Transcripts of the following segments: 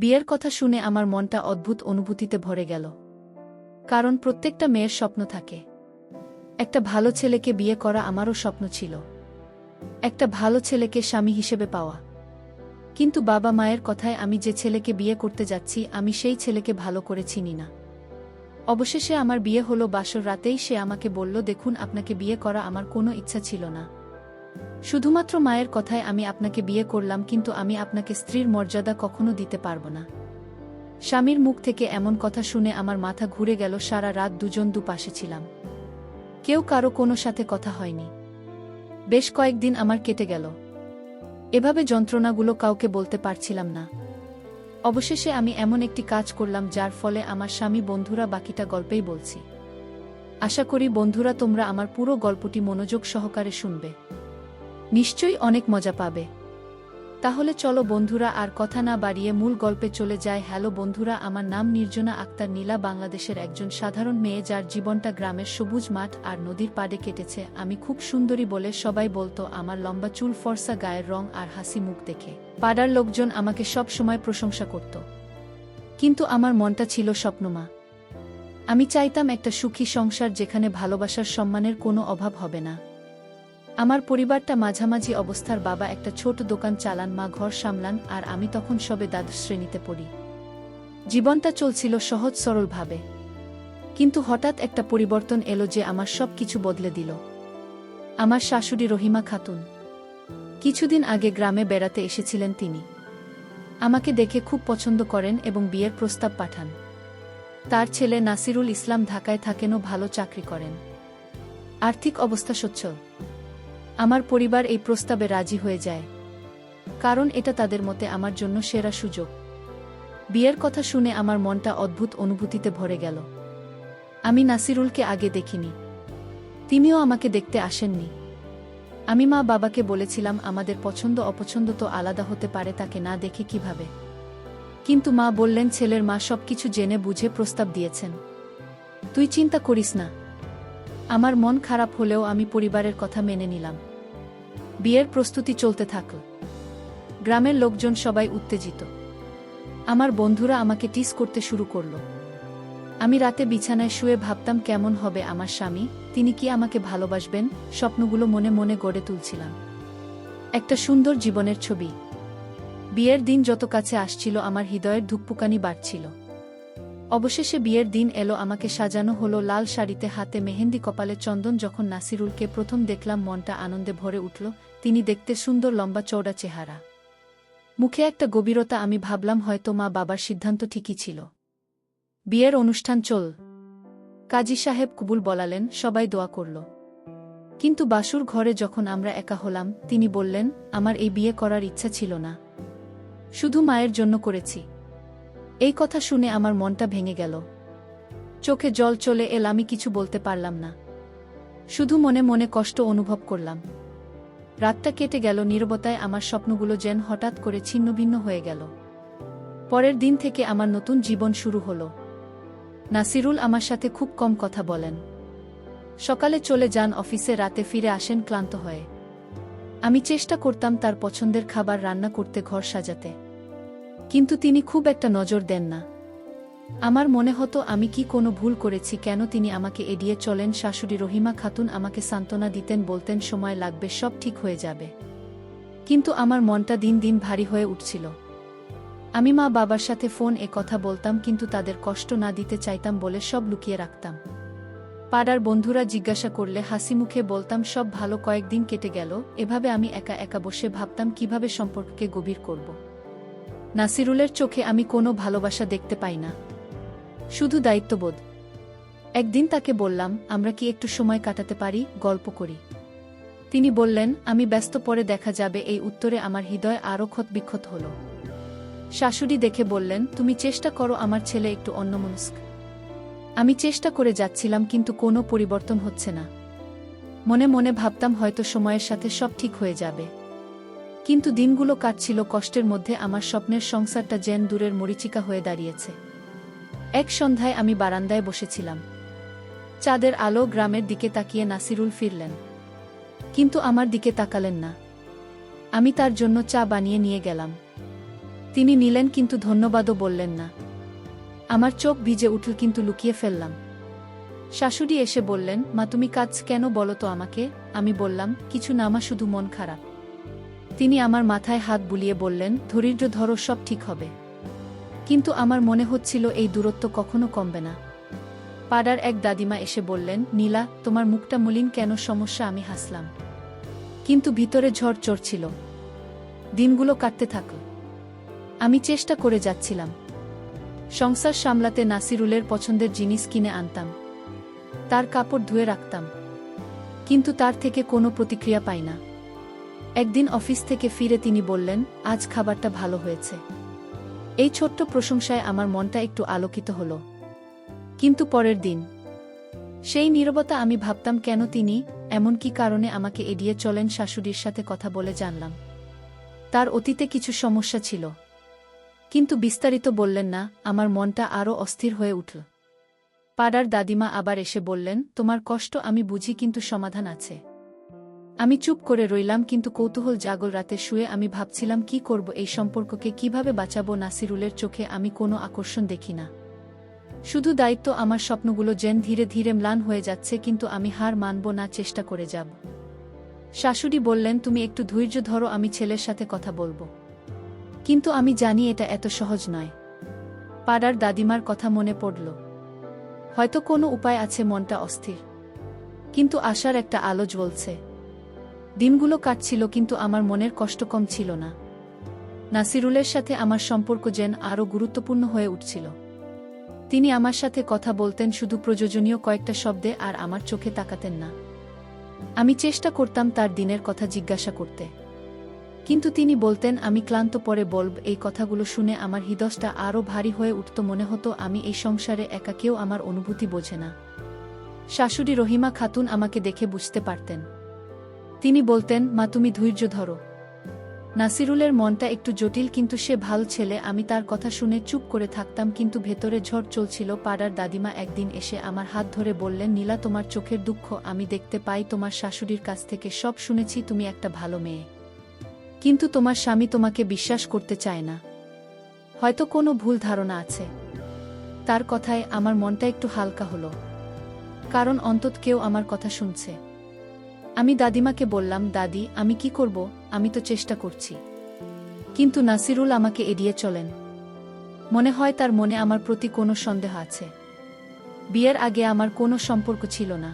বিয়ের কথা শুনে আমার মনটা অদ্ভুত অনুভূতিতে ভরে গেল। কারণ প্রত্যেকটা মেয়ের স্বপ্ন থাকে। একটা ভালো ছেলেকে বিয়ে করা আমারও স্বপ্ন ছিল। একটা ভালো ছেলেকে স্বামী হিসেবে পাওয়া। কিন্তু বাবা মায়ের কথায় আমি যে ছেলেকে বিয়ে করতে যাচ্ছি আমি সেই ছেলেকে ভালো করে চিনি না। অবশেষে আমার বিয়ে হলো। বাসর রাতেই সে আমাকে বলল, দেখুন, আপনাকে বিয়ে করা আমার কোনো ইচ্ছা ছিল না। শুধুমাত্র মায়ের কথায় আমি আপনাকে বিয়ে করলাম, কিন্তু আমি আপনাকে স্ত্রীর মর্যাদা কখনো দিতে পারব না। স্বামীর মুখ থেকে এমন কথা শুনে আমার মাথা ঘুরে গেল। সারা রাত দুজন দুপাশে ছিলাম। কেউ কারো কোনো সাথে কথা হয়নি। বেশ কয়েকদিন আমার কেটে গেল। এভাবে যন্ত্রণাগুলো কাউকে বলতে পারছিলাম না। অবশেষে আমি এমন একটি কাজ করলাম যার ফলে আমার স্বামী বন্ধুরা বাকিটা গল্পেই বলছি। আশা করি বন্ধুরা তোমরা আমার পুরো গল্পটি মনোযোগ সহকারে শুনবে। নিশ্চয়ই অনেক মজা পাবে। তাহলে চলো বন্ধুরা, আর কথা না বাড়িয়ে মূল গল্পে চলে যায়। হ্যালো বন্ধুরা, আমার নাম নির্জনা আক্তার নীলা, বাংলাদেশের একজন সাধারণ মেয়ে যার জীবনটা গ্রামের সবুজ মাঠ আর নদীর পাড়ে কেটেছে। আমি খুব সুন্দরী বলে সবাই বলতো। আমার লম্বা চুল, ফর্সা গায়ের রং আর হাসি মুখ দেখে পাড়ার লোকজন আমাকে সব সময় প্রশংসা করত। কিন্তু আমার মনটা ছিল স্বপ্নমা। আমি চাইতাম একটা সুখী সংসার যেখানে ভালোবাসার সম্মানের কোনো অভাব হবে না। আমার পরিবারটা মাঝামাঝি অবস্থার। বাবা একটা ছোট দোকান চালান, মা ঘর সামলান, আর আমি তখন সবে দ্বাদশ শ্রেণীতে পড়ি। জীবনটা চলছিল সহজ সরলভাবে। কিন্তু হঠাৎ একটা পরিবর্তন এলো যে আমার সব কিছু বদলে দিল। আমার শাশুড়ি রহিমা খাতুন। কিছুদিন আগে গ্রামে বেড়াতে এসেছিলেন তিনি। আমাকে দেখে খুব পছন্দ করেন এবং বিয়ের প্রস্তাব পাঠান। তার ছেলে নাসিরুল ইসলাম ঢাকায় থাকেন ও ভালো চাকরি করেন। আর্থিক অবস্থা সচ্ছল। আমার পরিবার এই প্রস্তাবে রাজি হয়ে যায়, কারণ এটা তাদের মতে আমার জন্য সেরা সুযোগ। বিয়ের কথা শুনে আমার মনটা অদ্ভুত অনুভূতিতে ভরে গেল। আমি নাসিরুলকে আগে দেখিনি। তিনিও আমাকে দেখতে আসেননি। আমি মা বাবাকে বলেছিলাম, আমাদের পছন্দ অপছন্দ তো আলাদা হতে পারে, তাকে না দেখে কিভাবে। কিন্তু মা বললেন, ছেলের মা সবকিছু জেনে বুঝে প্রস্তাব দিয়েছেন, তুই চিন্তা করিস না। আমার মন খারাপ হলেও আমি পরিবারের কথা মেনে নিলাম। বিয়ের প্রস্তুতি চলতে থাকল। গ্রামের লোকজন সবাই উত্তেজিত। আমার বন্ধুরা আমাকে টিস করতে শুরু করল। আমি রাতে বিছানায় শুয়ে ভাবতাম, কেমন হবে আমার স্বামী, তিনি কি আমাকে ভালোবাসবেন। স্বপ্নগুলো মনে মনে গড়ে তুলছিলাম। একটা সুন্দর জীবনের ছবি। বিয়ের দিন যত কাছে আসছিল আমার হৃদয়ের ধুকপুকানি বাড়ছিল। অবশেষে বিয়ের দিন এলো। আমাকে সাজানো হলো লাল শাড়িতে, হাতে মেহেন্দি, কপালে চন্দন। যখন নাসিরুলকে প্রথম দেখলাম মনটা আনন্দে ভরে উঠল। তিনি দেখতে সুন্দর, লম্বা চওড়া চেহারা, মুখে একটা গভীরতা। আমি ভাবলাম হয়তো মা বাবার সিদ্ধান্ত ঠিকই ছিল। বিয়ের অনুষ্ঠান চল। কাজী সাহেব কবুল বলালেন, সবাই দোয়া করল। কিন্তু বাসুর ঘরে যখন আমরা একা হলাম, তিনি বললেন, আমার এই বিয়ে করার ইচ্ছা ছিল না, শুধু মায়ের জন্য করেছি। এই কথা শুনে আমার মনটা ভেঙে গেল। চোখে জল চলে এল। আমি কিছু বলতে পারলাম না, শুধু মনে মনে কষ্ট অনুভব করলাম। রাতটা কেটে গেল নীরবতায়। আমার স্বপ্নগুলো যেন হঠাৎ করে ছিন্নভিন্ন হয়ে গেল। পরের দিন থেকে আমার নতুন জীবন শুরু হলো। নাসিরুল আমার সাথে খুব কম কথা বলেন। সকালে চলে যান অফিসে, রাতে ফিরে আসেন ক্লান্ত হয়ে। আমি চেষ্টা করতাম তার পছন্দের খাবার রান্না করতে, ঘর সাজাতে, কিন্তু তিনি খুব একটা নজর দেন না। আমার মনে হতো আমি কি কোনো ভুল করেছি, কেন তিনি আমাকে এড়িয়ে চলেন। শাশুড়ি রহিমা খাতুন আমাকে সান্ত্বনা দিতেন, বলতেন সময় লাগবে, সব ঠিক হয়ে যাবে। কিন্তু আমার মনটা দিন দিন ভারী হয়ে উঠছিল। আমি মা বাবার সাথে ফোন কথা বলতাম, কিন্তু তাদের কষ্ট না দিতে চাইতাম বলে সব লুকিয়ে রাখতাম। পাড়ার বন্ধুরা জিজ্ঞাসা করলে হাসি মুখে বলতাম সব ভালো। কয়েকদিন কেটে গেল এভাবে। আমি একা একা বসে ভাবতাম কিভাবে সম্পর্ককে গভীর করব। নাসিরুলের চোখে আমি কোনো ভালোবাসা দেখতে পাই না, শুধু দায়িত্ববোধ। একদিন তাকে বললাম, আমরা কি একটু সময় কাটাতে পারি, গল্প করি। তিনি বললেন, আমি ব্যস্ত, পরে দেখা যাবে। এই উত্তরে আমার হৃদয় আরও ক্ষতবিক্ষত হল। শাশুড়ি দেখে বললেন, তুমি চেষ্টা করো, আমার ছেলে একটু অন্যমনস্ক। আমি চেষ্টা করে যাচ্ছিলাম, কিন্তু কোনো পরিবর্তন হচ্ছে না। মনে মনে ভাবতাম হয়তো সময়ের সাথে সব ঠিক হয়ে যাবে। কিন্তু দিনগুলো কাটছিল কষ্টের মধ্যে। আমার স্বপ্নের সংসারটা যেন দূরের মরীচিকা হয়ে দাঁড়িয়েছে। এক সন্ধ্যায় আমি বারান্দায় বসেছিলাম। চাঁদের আলো গ্রামের দিকে তাকিয়ে নাসিরুল ফিরলেন, কিন্তু আমার দিকে তাকালেন না। আমি তার জন্য চা বানিয়ে নিয়ে গেলাম। তিনি নিলেন কিন্তু ধন্যবাদও বললেন না। আমার চোখ ভিজে উঠল কিন্তু লুকিয়ে ফেললাম। শাশুড়ি এসে বললেন, মা তুমি কাজ কেন বলো তো আমাকে? আমি বললাম, কিছু না মা, শুধু মন খারাপ। তিনি আমার মাথায় হাত বুলিয়ে বললেন, ধৈর্য ধরো, সব ঠিক হবে। কিন্তু আমার মনে হচ্ছিল এই দূরত্ব কখনো কমবে না। পাড়ার এক দাদিমা এসে বললেন, নীলা তোমার মুখটা মলিন কেন, সমস্যা? আমি হাসলাম, কিন্তু ভিতরে ঝড় চড়ছিল। দিনগুলো কাটতে থাকল। আমি চেষ্টা করে যাচ্ছিলাম। সংসার সামলাতে নাসিরুলের পছন্দের জিনিস কিনে আনতাম, তার কাপড় ধুয়ে রাখতাম, কিন্তু তার থেকে কোনো প্রতিক্রিয়া পাই না। একদিন অফিস থেকে ফিরে তিনি বললেন, আজ খাবারটা ভালো হয়েছে। এই ছোট্ট প্রশংসায় আমার মনটা একটু আলোকিত হলো। কিন্তু পরের দিন সেই নীরবতা, আমি ভাবতাম কেন তিনি এমন কি কারণে আমাকে এড়িয়ে চলেন। শাশুড়ির সাথে কথা বলে জানলাম তার অতীতে কিছু সমস্যা ছিল, কিন্তু বিস্তারিত বললেন না। আমার মনটা আরও অস্থির হয়ে উঠল। পাড়ার দাদিমা আবার এসে বললেন, তোমার কষ্ট আমি বুঝি, কিন্তু সমাধান আছে। আমি চুপ করে রইলাম, কিন্তু কৌতূহল জাগল। রাতে শুয়ে আমি ভাবছিলাম কি করব, এই সম্পর্ককে কিভাবে বাঁচাবো। নাসিরুলের চোখে আমি কোনো আকর্ষণ দেখি না, শুধু দায়িত্ব। আমার স্বপ্নগুলো যেন ধীরে ধীরে ম্লান হয়ে যাচ্ছে, কিন্তু আমি হার মানব না, চেষ্টা করে যাব। শাশুড়ি বললেন, তুমি একটু ধৈর্য ধরো, আমি ছেলের সাথে কথা বলবো। কিন্তু আমি জানি এটা এত সহজ নয়। পাড়ার দাদিমার কথা মনে পড়ল, হয়তো কোনো উপায় আছে। মনটা অস্থির, কিন্তু আশার একটা আলো জ্বলছে। দিনগুলো কাটছিল, কিন্তু আমার মনের কষ্ট কম ছিল না। নাসিরুলের সাথে আমার সম্পর্ক যেন আরও গুরুত্বপূর্ণ হয়ে উঠছিল। তিনি আমার সাথে কথা বলতেন শুধু প্রয়োজনীয় কয়েকটা শব্দে, আর আমার চোখে তাকাতেন না। আমি চেষ্টা করতাম তার দিনের কথা জিজ্ঞাসা করতে, কিন্তু তিনি বলতেন, আমি ক্লান্ত, পরে বলব। এই কথাগুলো শুনে আমার হৃদয়টা আরও ভারী হয়ে উঠত। মনে হতো আমি এই সংসারে একা, কেউ আমার অনুভূতি বোঝে না। শাশুড়ি রহিমা খাতুন আমাকে দেখে বুঝতে পারতেন। তিনি বলতেন, মা তুমি ধৈর্য ধরো। নাসিরুলের মনটা একটু জটিল, কিন্তু সে ভালো ছেলে। আমি তার কথা শুনে চুপ করে থাকতাম, কিন্তু ভেতরে ঝড় চলছিল। পাড়ার দাদিমা একদিন এসে আমার হাত ধরে বললেন, নীলা তোমার চোখের দুঃখ আমি দেখতে পাই। তোমার শাশুড়ির কাছ থেকে সব শুনেছি, তুমি একটা ভালো মেয়ে, কিন্তু তোমার স্বামী তোমাকে বিশ্বাস করতে চায় না। হয়তো কোনো ভুল ধারণা আছে। তার কথায় আমার মনটা একটু হালকা হলো, কারণ অন্তত কেউ আমার কথা শুনছে। আমি দাদিমাকে বললাম, দাদি আমি কি করব? আমি তো চেষ্টা করছি, কিন্তু নাসিরুল আমাকে এড়িয়ে চলেন। মনে হয় তার মনে আমার প্রতি কোনো সন্দেহ আছে। বিয়ের আগে আমার কোনো সম্পর্ক ছিল না,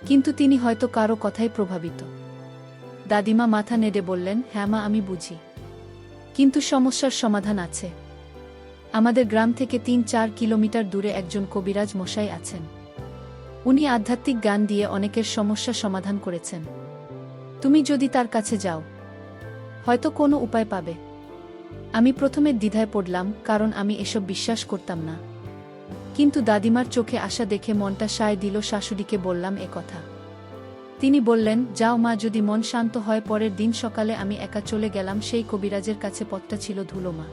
কিন্তু তিনি হয়তো কারো কথায় প্রভাবিত। দাদিমা মাথা নেড়ে বললেন, হ্যাঁ মা আমি বুঝি, কিন্তু সমস্যার সমাধান আছে। আমাদের গ্রাম থেকে ৩-৪ কিলোমিটার দূরে একজন কবিরাজ মশাই আছেন। উনি আধ্যাত্মিক জ্ঞান দিয়ে অনেকের সমস্যা সমাধান করেছেন। তুমি যদি তার কাছে যাও, হয়তো কোনো উপায় পাবে। আমি প্রথমে দ্বিধায় পড়লাম, কারণ আমি এসব বিশ্বাস করতাম না, কিন্তু দাদিমার চোখে আশা দেখে মনটা সায় দিল। শাশুড়িকে বললাম এ কথা। তিনি বললেন, যাও মা, যদি মন শান্ত হয়। পরের দিন সকালে আমি একা চলে গেলাম সেই কবিরাজের কাছে। পথটা ছিল ধুলোমা,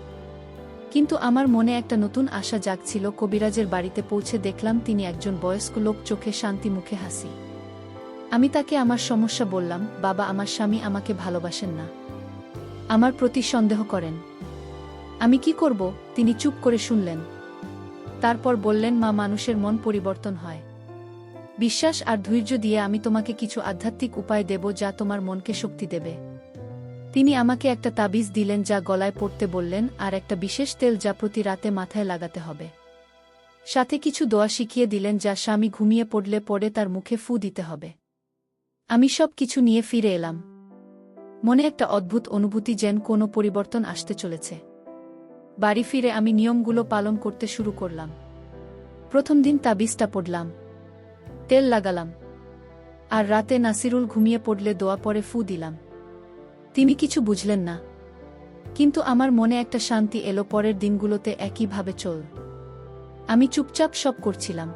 কিন্তু আমার মনে একটা নতুন আশা জাগছিল। কবিরাজের বাড়িতে পৌঁছে দেখলাম তিনি একজন বয়স্ক লোক, চোখে শান্তি, মুখে হাসি। আমি তাকে আমার সমস্যা বললাম, বাবা আমার স্বামী আমাকে ভালোবাসেন না, আমার প্রতি সন্দেহ করেন, আমি কি করব? তিনি চুপ করে শুনলেন, তারপর বললেন, মা মানুষের মন পরিবর্তন হয় বিশ্বাস আর ধৈর্য দিয়ে। আমি তোমাকে কিছু আধ্যাত্মিক উপায় দেব যা তোমার মনকে শক্তি দেবে। তিনি আমাকে একটা তাবিজ দিলেন যা গলায় পড়তে বললেন, আর একটা বিশেষ তেল যা প্রতি রাতে মাথায় লাগাতে হবে। সাথে কিছু দোয়া শিখিয়ে দিলেন যা স্বামী ঘুমিয়ে পড়লে পরে তার মুখে ফু দিতে হবে। আমি সব কিছু নিয়ে ফিরে এলাম, মনে একটা অদ্ভুত অনুভূতি, যেন কোনো পরিবর্তন আসতে চলেছে। বাড়ি ফিরে আমি নিয়মগুলো পালন করতে শুরু করলাম। প্রথম দিন তাবিজটা পড়লাম, তেল লাগালাম, আর রাতে নাসিরুল ঘুমিয়ে পড়লে দোয়া পরে ফু দিলাম। তিনি কিছু বুঝলেন না, কিন্তু আমার মনে একটা শান্তি এলো। পরের দিনগুলোতে একইভাবে চল। আমি চুপচাপ সব করছিলাম।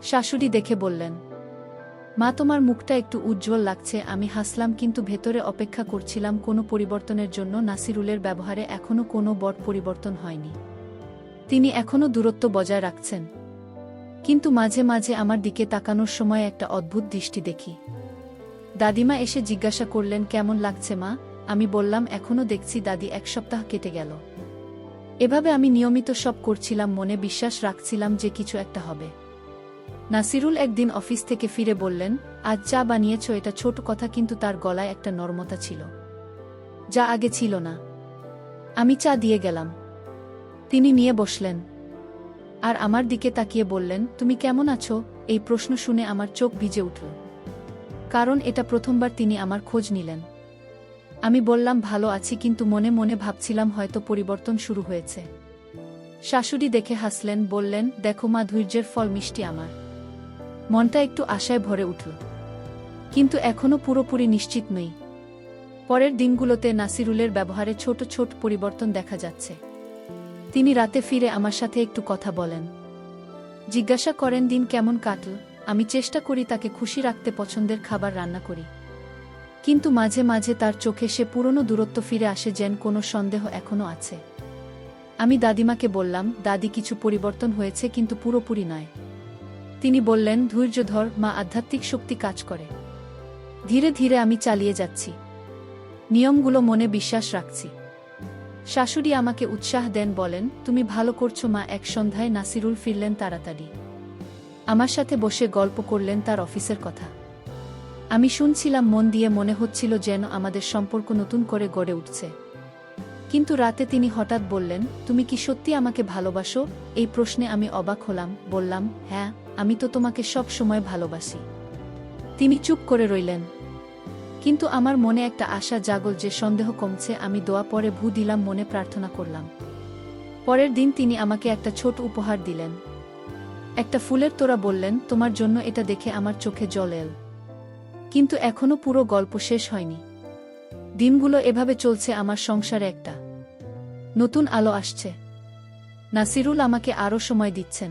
শাশুড়ি দেখে বললেন, মা তোমার মুখটা একটু উজ্জ্বল লাগছে। আমি হাসলাম, কিন্তু ভেতরে অপেক্ষা করছিলাম কোনো পরিবর্তনের জন্য। নাসিরুলের ব্যবহারে এখনো কোনো বড় পরিবর্তন হয়নি। তিনি এখনো দূরত্ব বজায় রাখছেন, কিন্তু মাঝে মাঝে আমার দিকে তাকানোর সময় একটা অদ্ভুত দৃষ্টি দেখি। দাদিমা এসে জিজ্ঞাসা করলেন, কেমন লাগছে মা? আমি বললাম এখনও দেখছি দাদি। 1 সপ্তাহ কেটে গেল। এভাবে আমি নিয়মিত সব করছিলাম, মনে বিশ্বাস রাখছিলাম যে কিছু একটা হবে। নাসিরুল একদিন অফিস থেকে ফিরে বললেন, আজ চা বানিয়েছ। এটা ছোট কথা, কিন্তু তার গলায় একটা নরমতা ছিল, যা আগে ছিল না। আমি চা দিয়ে গেলাম। তিনি নিয়ে বসলেন আর আমার দিকে তাকিয়ে বললেন, তুমি কেমন আছো? এই প্রশ্ন শুনে আমার চোখ ভিজে উঠল, কারণ এটা প্রথমবার তিনি আমার খোঁজ নিলেন। আমি বললাম, ভালো আছি, কিন্তু মনে মনে ভাবছিলাম হয়তো পরিবর্তন শুরু হয়েছে। শাশুড়ি দেখে হাসলেন, বললেন, দেখো মা, ধৈর্যের ফল মিষ্টি। আমার মনটা একটু আশায় ভরে উঠল, কিন্তু এখনও পুরোপুরি নিশ্চিত নই। পরের দিনগুলোতে নাসিরুলের ব্যবহারে ছোট ছোট পরিবর্তন দেখা যাচ্ছে। তিনি রাতে ফিরে আমার সাথে একটু কথা বলেন, জিজ্ঞাসা করেন দিন কেমন কাটল। আমি চেষ্টা করি তাকে খুশি রাখতে, পছন্দের খাবার রান্না করি। কিন্তু মাঝে মাঝে তার চোখে সে পুরনো দূরত্ব ফিরে আসে, যেন কোনো সন্দেহ এখনও আছে। আমি দাদিমাকে বললাম, দাদি, কিছু পরিবর্তন হয়েছে, কিন্তু পুরোপুরি নয়। তিনি বললেন, ধৈর্য ধর মা, আধ্যাত্মিক শক্তি কাজ করে। ধীরে ধীরে আমি চালিয়ে যাচ্ছি, নিয়মগুলো মনে বিশ্বাস রাখছি। শাশুড়ি আমাকে উৎসাহ দেন, বলেন, তুমি ভালো করছো মা। এক সন্ধ্যায় নাসিরুল ফিরলেন তাড়াতাড়ি। আমার সাথে বসে গল্প করলেন তার অফিসের কথা। আমি শুনছিলাম মন দিয়ে, মনে হচ্ছিল যেন আমাদের সম্পর্ক নতুন করে গড়ে উঠছে। কিন্তু রাতে তিনি হঠাৎ বললেন, তুমি কি সত্যি আমাকে ভালোবাসো? এই প্রশ্নে আমি অবাক হলাম। বললাম, হ্যাঁ, আমি তো তোমাকে সব সময় ভালোবাসি। তিনি চুপ করে রইলেন, কিন্তু আমার মনে একটা আশা জাগল যে সন্দেহ কমছে। আমি দোয়া পরে ভু দিলাম, মনে প্রার্থনা করলাম। পরের দিন তিনি আমাকে একটা ছোট উপহার দিলেন, একটা ফুলের তোড়া। বললেন, তোমার জন্য। এটা দেখে আমার চোখে জল এল। কিন্তু এখনো পুরো গল্প শেষ হয়নি। দিনগুলো এভাবে চলছে, আমার সংসারে একটা নতুন আলো আসছে। নাসিরুল আমাকে আরও সময় দিচ্ছেন,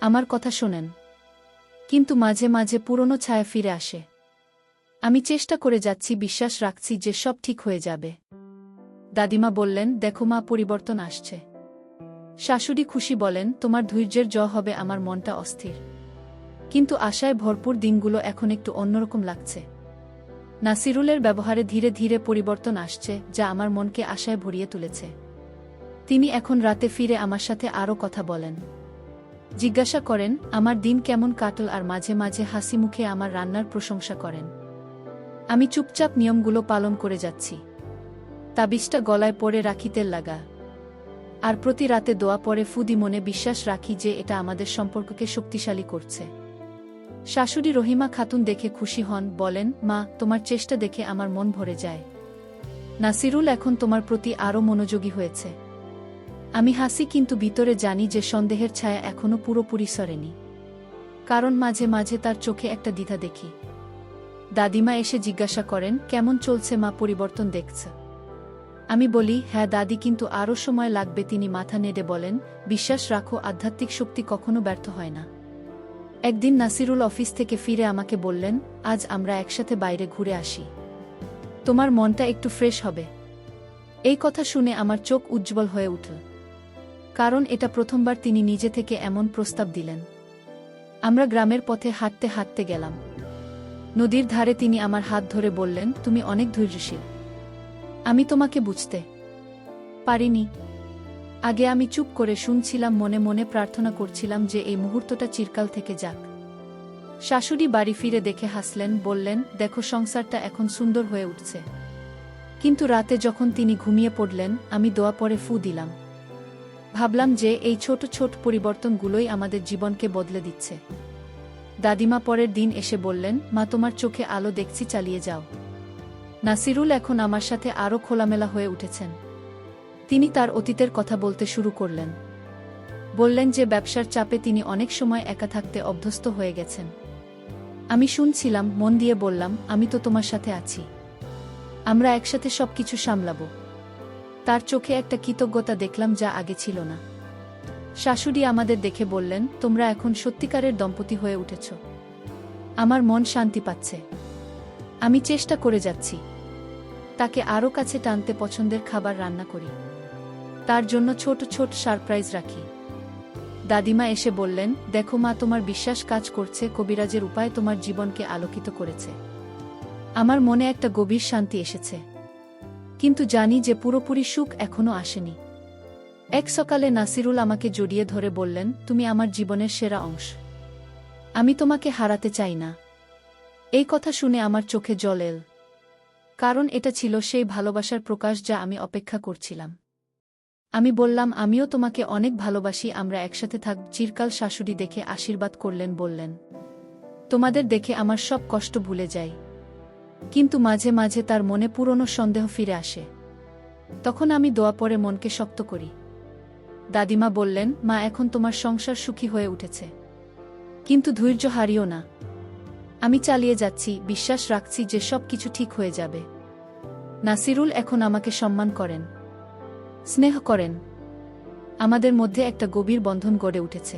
আমার কথা শোনেন, কিন্তু মাঝে মাঝে পুরনো ছায়া ফিরে আসে। আমি চেষ্টা করে যাচ্ছি, বিশ্বাস রাখছি যে সব ঠিক হয়ে যাবে। দাদিমা বললেন, দেখো মা, পরিবর্তন আসছে। শাশুড়ি খুশি, বলেন, তোমার ধৈর্যের জয় হবে। আমার মনটা অস্থির, কিন্তু আশায় ভরপুর। দিনগুলো এখন একটু অন্যরকম লাগছে। নাসিরুলের ব্যবহারে ধীরে ধীরে পরিবর্তন আসছে, যা আমার মনকে আশায় ভরিয়ে তুলেছে। তিনি এখন রাতে ফিরে আমার সাথে আরও কথা বলেন, জিজ্ঞাসা করেন আমার দিন কেমন কাটল, আর মাঝে মাঝে হাসি মুখে আমার রান্নার প্রশংসা করেন। আমি চুপচাপ নিয়মগুলো পালন করে যাচ্ছি। তাবিজটা গলায় পরে রাখি, তেল লাগা, আর প্রতি রাতে দোয়া পরে ফুদি, মনে বিশ্বাস রাখি যে এটা আমাদের সম্পর্ককে শক্তিশালী করছে। শাশুড়ি রহিমা খাতুন দেখে খুশি হন, বলেন, মা, তোমার চেষ্টা দেখে আমার মন ভরে যায়। নাসিরুল এখন তোমার প্রতি আরও মনোযোগী হয়েছে। আমি হাসি, কিন্তু ভিতরে জানি যে সন্দেহের ছায়া এখনো পুরোপুরি সরেনি, কারণ মাঝে মাঝে তার চোখে একটা দ্বিধা দেখি। দাদিমা এসে জিজ্ঞাসা করেন, কেমন চলছে মা, পরিবর্তন দেখছে? আমি বলি, হ্যাঁ দাদি, কিন্তু আরও সময় লাগবে। তিনি মাথা নেড়ে বলেন, বিশ্বাস রাখো, আধ্যাত্মিক শক্তি কখনো ব্যর্থ হয় না। একদিন নাসিরুল অফিস থেকে ফিরে আমাকে বললেন, আজ আমরা একসাথে বাইরে ঘুরে আসি, তোমার মনটা একটু ফ্রেশ হবে। এই কথা শুনে আমার চোখ উজ্জ্বল হয়ে উঠল, কারণ এটা প্রথমবার তিনি নিজে থেকে এমন প্রস্তাব দিলেন। আমরা গ্রামের পথে হাঁটতে হাঁটতে গেলাম। নদীর ধারে তিনি আমার হাত ধরে বললেন, তুমি অনেক ধৈর্যশীল। আমি তোমাকে বুঝতে পারিনি। আগে আমি চুপ করে শুনছিলাম, মনে মনে প্রার্থনা করছিলাম যে এই মুহূর্তটা চিরকাল থেকে যাক। শাশুড়ি বাড়ি ফিরে দেখে হাসলেন, বললেন, দেখো, সংসারটা এখন সুন্দর হয়ে উঠছে। কিন্তু রাতে যখন তিনি ঘুমিয়ে পড়লেন, আমি দোয়া পরে ফু দিলাম। ভাবলাম যে এই ছোট ছোট পরিবর্তনগুলোই আমাদের জীবনকে বদলে দিচ্ছে। দাদিমা পরের দিন এসে বললেন, মা, তোমার চোখে আলো দেখছি, চালিয়ে যাও। নাসিরুল এখন আমার সাথে আরও খোলামেলা হয়ে উঠেছেন। তিনি তার অতীতের কথা বলতে শুরু করলেন। বললেন যে ব্যবসার চাপে তিনি অনেক সময় একা থাকতে অভ্যস্ত হয়ে গেছেন। আমি শুনছিলাম, মন দিয়ে বললাম, আমি তো তোমার সাথে আছি, আমরা একসাথে সবকিছু সামলাবো। তার চোখে একটা কৃতজ্ঞতা দেখলাম, যা আগে ছিল না। শাশুড়ি আমাদের দেখে বললেন, তোমরা এখন সত্যিকারের দম্পতি হয়ে উঠেছ। আমার মন শান্তি পাচ্ছে। আমি চেষ্টা করে যাচ্ছি তাকে আরও কাছে টানতে, পছন্দের খাবার রান্না করি, তার জন্য ছোট ছোট সারপ্রাইজ রাখি। দাদিমা এসে বললেন, দেখো মা, তোমার বিশ্বাস কাজ করছে। কবিরাজের উপায় তোমার জীবনকে আলোকিত করেছে। আমার মনে একটা গভীর শান্তি এসেছে। কিন্তু জানি যে পুরোপুরি সুখ এখনো আসেনি। এক সকালে নাসিরুল আমাকে জড়িয়ে ধরে বললেন, তুমি আমার জীবনের সেরা অংশ। আমি তোমাকে হারাতে চাই না। এই কথা শুনে আমার চোখে জল এল। কারণ এটা ছিল সেই ভালোবাসার প্রকাশ যা আমি অপেক্ষা করছিলাম। আমি বললাম, আমিও তোমাকে অনেক ভালোবাসি, আমরা একসাথে থাকব চিরকাল। শাশুড়ি দেখে আশীর্বাদ করলেন, বললেন, তোমাদের দেখে আমার সব কষ্ট ভুলে যাই। কিন্তু মাঝে মাঝে তার মনে পুরনো সন্দেহ ফিরে আসে। তখন আমি দোয়া পড়ে মনকে শক্ত করি। দাদিমা বললেন, মা, এখন তোমার সংসার সুখী হয়ে উঠেছে, কিন্তু ধৈর্য হারিও না। আমি চালিয়ে যাচ্ছি, বিশ্বাস রাখছি যে সব কিছু ঠিক হয়ে যাবে। নাসিরুল এখন আমাকে সম্মান করেন, স্নেহ করেন। আমাদের মধ্যে একটা গভীর বন্ধন গড়ে উঠেছে।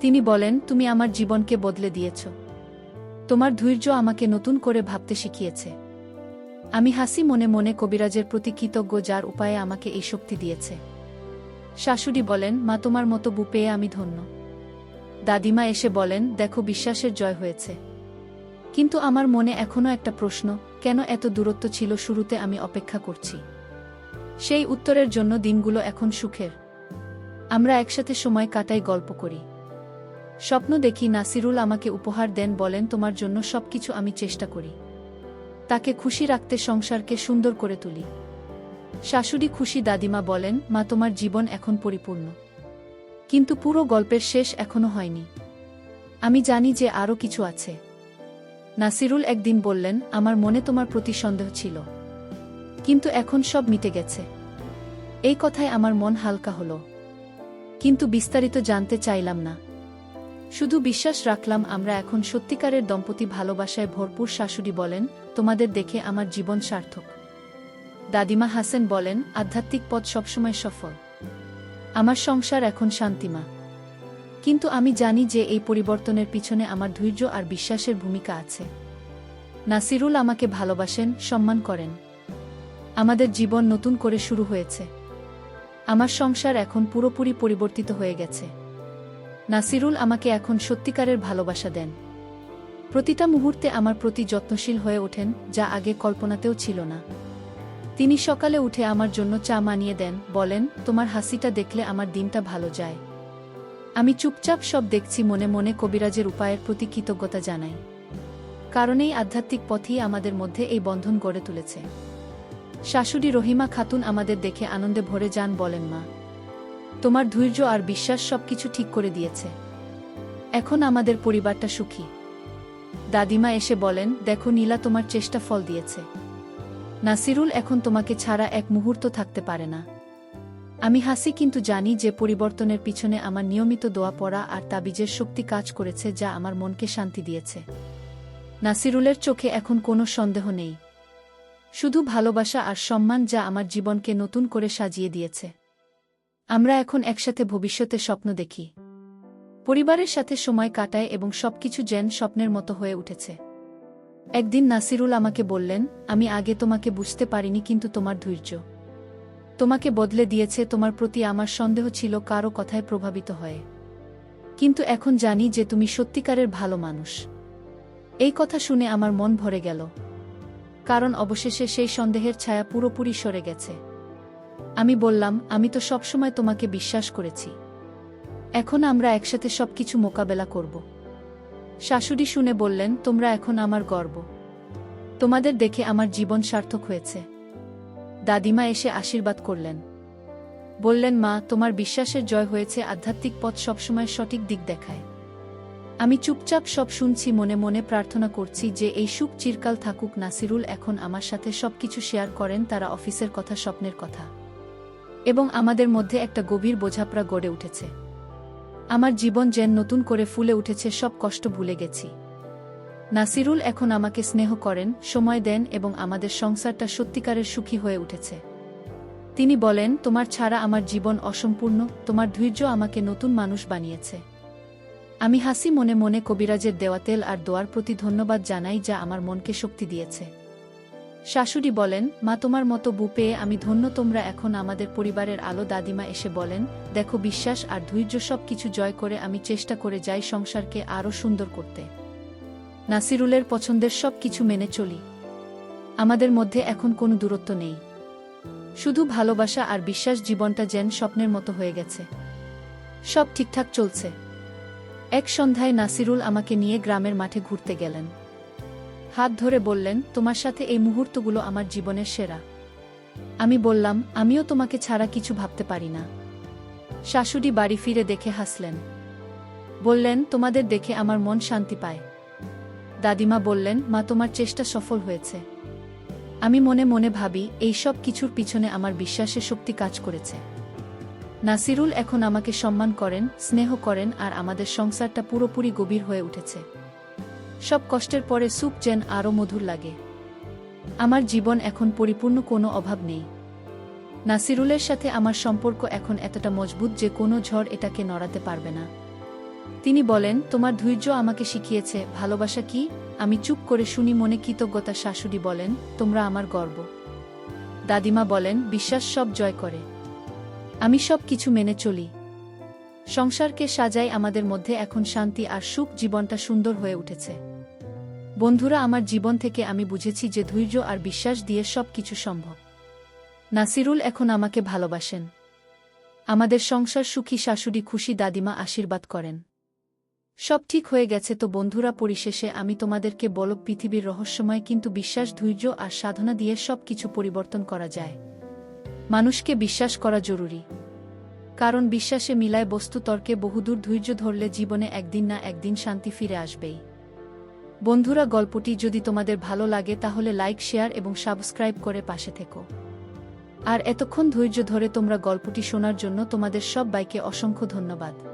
তিনি বলেন, তুমি আমার জীবনকে বদলে দিয়েছ। তোমার ধৈর্য আমাকে নতুন করে ভাবতে শিখিয়েছে। আমি হাসি মনে মনে কবিরাজের প্রতি কৃতজ্ঞ, যার উপায়ে আমাকে এই শক্তি দিয়েছে। শাশুড়ি বলেন, মা, তোমার মতো বউ পেয়ে আমি ধন্য। দাদিমা এসে বলেন, দেখো, বিশ্বাসের জয় হয়েছে। কিন্তু আমার মনে এখনো একটা প্রশ্ন, কেন এত দূরত্ব ছিল শুরুতে? আমি অপেক্ষা করছি সেই উত্তরের জন্য। দিনগুলো এখন সুখের। আমরা একসাথে সময় কাটাই, গল্প করি, স্বপ্ন দেখি। নাসিরুল আমাকে উপহার দেন, বলেন, তোমার জন্য সবকিছু আমি চেষ্টা করি। তাকে খুশি রাখতে, সংসারকে সুন্দর করে তুলি। শাশুড়ি খুশি। দাদিমা বলেন, মা, তোমার জীবন এখন পরিপূর্ণ। কিন্তু পুরো গল্পের শেষ এখনো হয়নি। আমি জানি যে আরও কিছু আছে। নাসিরুল একদিন বললেন, আমার মনে তোমার প্রতি সন্দেহ ছিল, কিন্তু এখন সব মিটে গেছে। এই কথায় আমার মন হালকা হলো, কিন্তু বিস্তারিত জানতে চাইলাম না। শুধু বিশ্বাস রাখলাম আমরা এখন সত্যিকারের দম্পতি, ভালোবাসায় ভরপুর। শাশুড়ি বলেন, তোমাদের দেখে আমার জীবন সার্থক। দাদিমা হাসেন, বলেন, আধ্যাত্মিক পথ সবসময় সফল। আমার সংসার এখন শান্তিমা। কিন্তু আমি জানি যে এই পরিবর্তনের পিছনে আমার ধৈর্য আর বিশ্বাসের ভূমিকা আছে। নাসিরুল আমাকে ভালোবাসেন, সম্মান করেন। আমাদের জীবন নতুন করে শুরু হয়েছে। আমার সংসার এখন পুরোপুরি পরিবর্তিত হয়ে গেছে। নাসিরুল আমাকে এখন সত্যিকারের ভালোবাসা দেন। প্রতিটা মুহূর্তে আমার প্রতি যত্নশীল হয়ে ওঠেন, যা আগে কল্পনাতেও ছিল না। তিনি সকালে উঠে আমার জন্য চা বানিয়ে দেন, বলেন, তোমার হাসিটা দেখলে আমার দিনটা ভালো যায়। আমি চুপচাপ সব দেখছি, মনে মনে কবিরাজের উপায়ের প্রতি কৃতজ্ঞতা জানাই। কারণ এই আধ্যাত্মিক পথই আমাদের মধ্যে এই বন্ধন গড়ে তুলেছে। শাশুড়ি রহিমা খাতুন আমাদের দেখে আনন্দে ভরে যান, বলেন, মা, তোমার ধৈর্য আর বিশ্বাস সবকিছু ঠিক করে দিয়েছে। এখন আমাদের পরিবারটা সুখী। দাদিমা এসে বলেন, দেখো নীলা, তোমার চেষ্টা ফল দিয়েছে। নাসিরুল এখন তোমাকে ছাড়া এক মুহূর্ত থাকতে পারে না। আমি হাসি, কিন্তু জানি যে পরিবর্তনের পিছনে আমার নিয়মিত দোয়া পড়া আর তাবিজের শক্তি কাজ করেছে, যা আমার মনকে শান্তি দিয়েছে। নাসিরুলের চোখে এখন কোনো সন্দেহ নেই, শুধু ভালোবাসা আর সম্মান, যা আমার জীবনকে নতুন করে সাজিয়ে দিয়েছে। আমরা এখন একসাথে ভবিষ্যতে স্বপ্ন দেখি, পরিবারের সাথে সময় কাটায় এবং সবকিছু যেন স্বপ্নের মতো হয়ে উঠেছে। একদিন নাসিরুল আমাকে বললেন, আমি আগে তোমাকে বুঝতে পারিনি, কিন্তু তোমার ধৈর্য তোমাকে বদলে দিয়েছে। তোমার প্রতি আমার সন্দেহ ছিল, কারো কথায় প্রভাবিত হয়ে, কিন্তু এখন জানি যে তুমি সত্যিকারের ভালো মানুষ। এই কথা শুনে আমার মন ভরে গেল, কারণ অবশেষে সেই সন্দেহের ছায়া পুরোপুরি সরে গেছে। আমি বললাম, আমি তো সবসময় তোমাকে বিশ্বাস করেছি। এখন আমরা একসাথে সবকিছু মোকাবেলা করব। শাশুড়ি শুনে বললেন, তোমরা এখন আমার গর্ব। তোমাদের দেখে আমার জীবন সার্থক হয়েছে। দাদিমা এসে আশীর্বাদ করলেন, বললেন, মা, তোমার বিশ্বাসের জয় হয়েছে। আধ্যাত্মিক পথ সবসময় সঠিক দিক দেখায়। আমি চুপচাপ সব শুনছি, মনে মনে প্রার্থনা করছি যে এই সুখ চিরকাল থাকুক। নাসিরুল এখন আমার সাথে সবকিছু শেয়ার করেন, তারা অফিসের কথা, স্বপ্নের কথা, এবং আমাদের মধ্যে একটা গভীর বোঝাপড়া গড়ে উঠেছে। আমার জীবন যেন নতুন করে ফুলে উঠেছে, সব কষ্ট ভুলে গেছি। নাসিরুল এখন আমাকে স্নেহ করেন, সময় দেন, এবং আমাদের সংসারটা সত্যিকারের সুখী হয়ে উঠেছে। তিনি বলেন, তোমার ছাড়া আমার জীবন অসম্পূর্ণ, তোমার ধৈর্য আমাকে নতুন মানুষ বানিয়েছে। আমি হাসি, মনে মনে কবিরাজের দেওয়া তেল আর দোয়ার প্রতি ধন্যবাদ জানাই, যা আমার মনকে শক্তি দিয়েছে। শাশুড়ি বলেন, মা, তোমার মতো বউ পেয়ে আমি ধন্য। তোমরা এখন আমাদের পরিবারের আলো। দাদিমা এসে বলেন, দেখো, বিশ্বাস আর ধৈর্য সবকিছু জয় করে আমি চেষ্টা করে যাই সংসারকে আরও সুন্দর করতে। নাসিরুলের পছন্দের সব কিছু মেনে চলি। আমাদের মধ্যে এখন কোনো দূরত্ব নেই। শুধু ভালোবাসা আর বিশ্বাস, জীবনটা যেন স্বপ্নের মতো হয়ে গেছে। সব ঠিকঠাক চলছে। এক সন্ধ্যায় নাসিরুল আমাকে নিয়ে গ্রামের মাঠে ঘুরতে গেলেন। হাত ধরে বললেন, তোমার সাথে এই মুহূর্তগুলো আমার জীবনের সেরা। আমি বললাম, আমিও তোমাকে ছাড়া কিছু ভাবতে পারি না। শাশুড়ি বাড়ি ফিরে দেখে হাসলেন। বললেন, তোমাদের দেখে আমার মন শান্তি পায়। দাদিমা বললেন, মা, তোমার চেষ্টা সফল হয়েছে। আমি মনে মনে ভাবি, এই সব কিছুর পিছনে আমার বিশ্বাসের শক্তি কাজ করেছে। নাসিরুল এখন আমাকে সম্মান করেন, স্নেহ করেন, আর আমাদের সংসারটা পুরোপুরি গভীর হয়ে উঠেছে। সব কষ্টের পরে সুখ যেন আরও মধুর লাগে। আমার জীবন এখন পরিপূর্ণ, কোনো অভাব নেই। নাসিরুলের সাথে আমার সম্পর্ক এখন এতটা মজবুত যে কোনো ঝড় এটাকে নড়াতে পারবে না। তিনি বলেন, তোমার ধৈর্য আমাকে শিখিয়েছে ভালোবাসা কি। আমি চুপ করে শুনি, মনে কৃতজ্ঞতা। শাশুড়ি বলেন, তোমরা আমার গর্ব। দাদিমা বলেন, বিশ্বাস সব জয় করে। আমি সব কিছু মেনে চলি। সংসারকে সাজাই, আমাদের মধ্যে এখন শান্তি আর সুখ, জীবনটা সুন্দর হয়ে উঠেছে। বন্ধুরা, আমার জীবন থেকে আমি বুঝেছি যে ধৈর্য আর বিশ্বাস দিয়ে সব কিছু সম্ভব। নাসিরুল এখন আমাকে ভালোবাসেন। আমাদের সংসার সুখী, শাশুড়ি খুশি, দাদিমা আশীর্বাদ করেন। সব ঠিক হয়ে গেছে। তো বন্ধুরা, পরিশেষে আমি তোমাদেরকে বলব, পৃথিবীর রহস্যময়, কিন্তু বিশ্বাস, ধৈর্য আর সাধনা দিয়ে সব কিছু পরিবর্তন করা যায়। মানুষকে বিশ্বাস করা জরুরি, কারণ বিশ্বাসে মিলায় বস্তু তর্কে বহুদূর। ধৈর্য ধরলে জীবনে একদিন না একদিন শান্তি ফিরে আসবেই। বন্ধুরা, গল্পটি যদি তোমাদের ভালো লাগে তাহলে লাইক, শেয়ার এবং সাবস্ক্রাইব করে পাশে থেকো। আর এতক্ষণ ধৈর্য ধরে তোমরা গল্পটি শোনার জন্য তোমাদের সবাইকে অসংখ্য ধন্যবাদ।